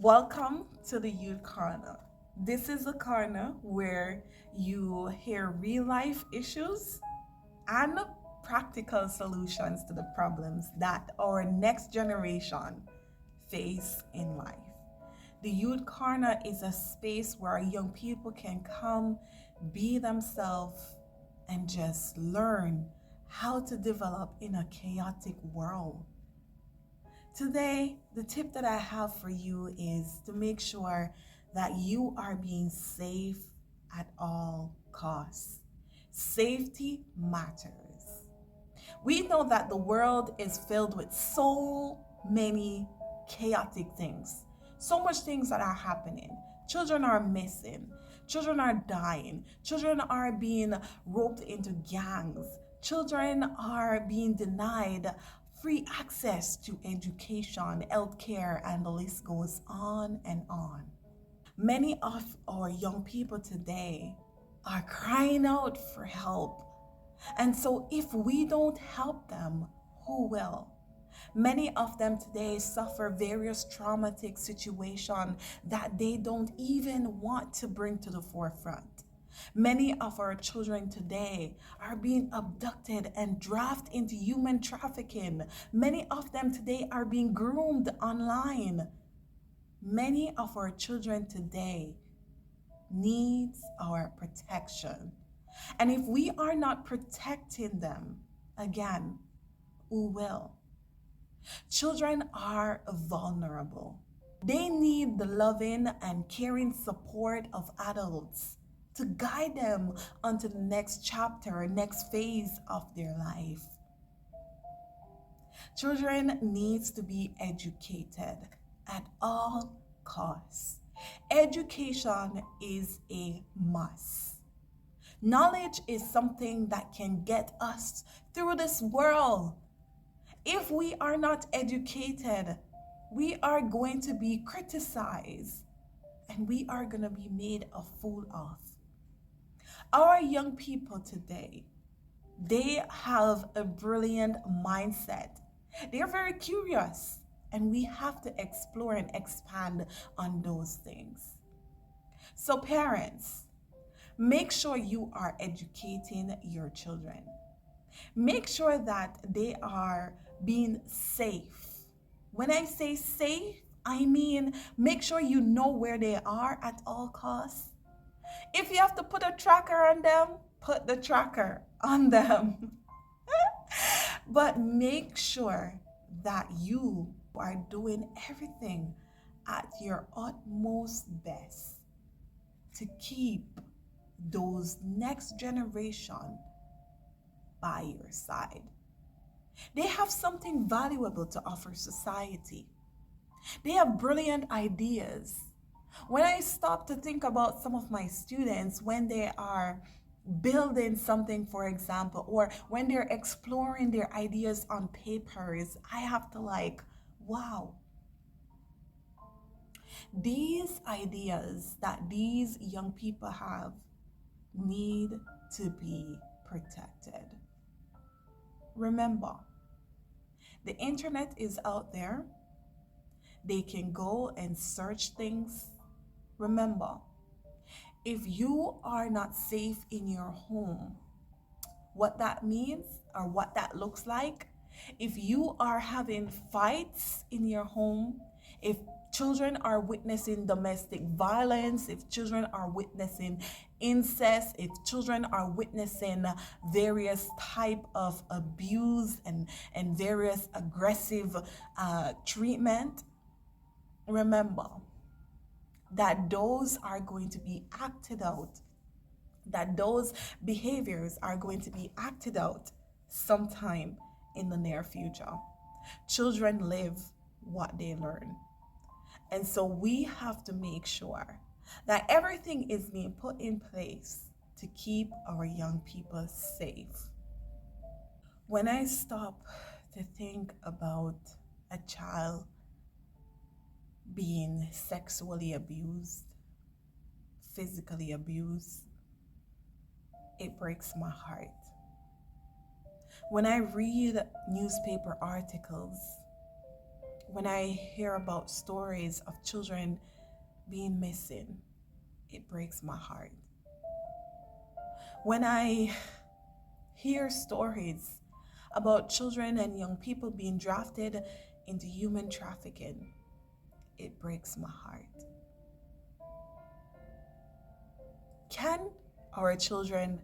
Welcome to the Youth Corner. This is a corner where you hear real life issues and practical solutions to the problems that our next generation face in life. The Youth Corner is a space where young people can come, be themselves, and just learn how to develop in a chaotic world. Today, the tip that I have for you is to make sure that you are being safe at all costs. Safety matters. We know that the world is filled with so many chaotic things, so much things that are happening. Children are missing, children are dying, children are being roped into gangs, children are being denied free access to education, healthcare, and the list goes on and on. Many of our young people today are crying out for help. And so, if we don't help them, who will? Many of them today suffer various traumatic situations that they don't even want to bring to the forefront. Many of our children today are being abducted and drafted into human trafficking. Many of them today are being groomed online. Many of our children today needs our protection. And if we are not protecting them, again, who will? Children are vulnerable. They need the loving and caring support of adults to guide them onto the next chapter, next phase of their life. Children needs to be educated at all costs. Education is a must. Knowledge is something that can get us through this world. If we are not educated, we are going to be criticized and we are going to be made a fool of. Our young people today, they have a brilliant mindset. They're very curious, and we have to explore and expand on those things. So, parents, make sure you are educating your children. Make sure that they are being safe. When I say safe, I mean make sure you know where they are at all costs. If you have to put a tracker on them, put the tracker on them. But make sure that you are doing everything at your utmost best to keep those next generation by your side. They have something valuable to offer society. They have brilliant ideas. When I stop to think about some of my students when they are building something, for example, or when they're exploring their ideas on papers, I have to wow, these ideas that these young people have need to be protected. Remember, the internet is out there. They can go and search things. Remember, if you are not safe in your home, what that means or what that looks like, if you are having fights in your home, if children are witnessing domestic violence, if children are witnessing incest, if children are witnessing various type of abuse and various aggressive treatment, remember that those are going to be acted out, that those behaviors are going to be acted out sometime in the near future. Children live what they learn. And so we have to make sure that everything is being put in place to keep our young people safe. When I stop to think about a child being sexually abused, physically abused, it breaks my heart. When I read newspaper articles When I hear about stories of children being missing, it breaks my heart. When I hear stories about children and young people being drafted into human trafficking, it breaks my heart. Can our children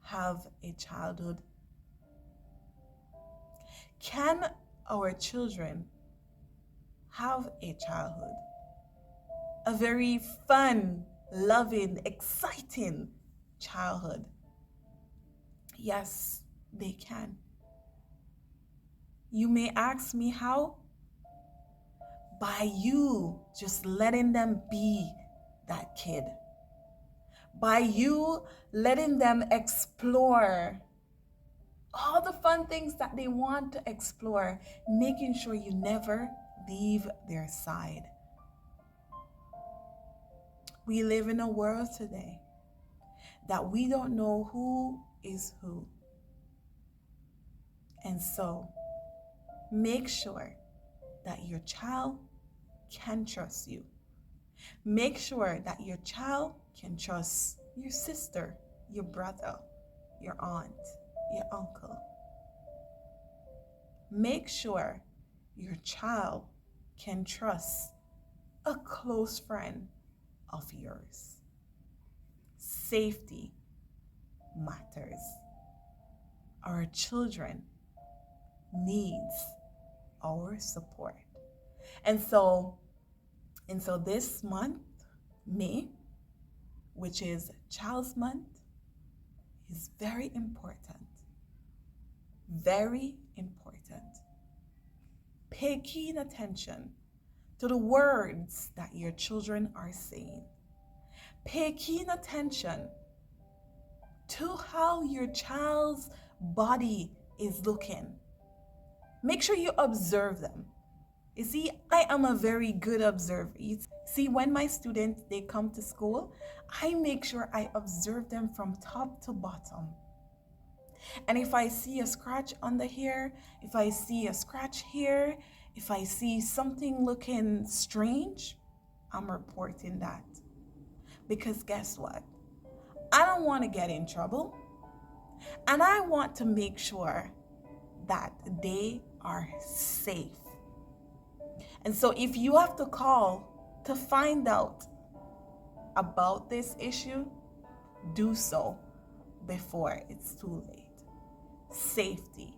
have a childhood? Can our children have a childhood? A very fun, loving, exciting childhood. Yes, they can. You may ask me how? By you just letting them be that kid. By you letting them explore all the fun things that they want to explore, making sure you never leave their side. We live in a world today that we don't know who is who. And so, make sure that your child can trust you. Make sure that your child can trust your sister, your brother, your aunt, your uncle. Make sure your child can trust a close friend of yours. Safety matters. Our children needs our support. And so this month, May, which is Child's Month, is very important. Very important. Pay keen attention to the words that your children are saying. Pay keen attention to how your child's body is looking. Make sure you observe them. You see, I am a very good observer. See, when my students, they come to school, I make sure I observe them from top to bottom. And if I see a scratch on the hair, if I see a scratch here, if I see something looking strange, I'm reporting that. Because guess what? I don't want to get in trouble. And I want to make sure that they are safe. And so if you have to call to find out about this issue, do so before it's too late. Safety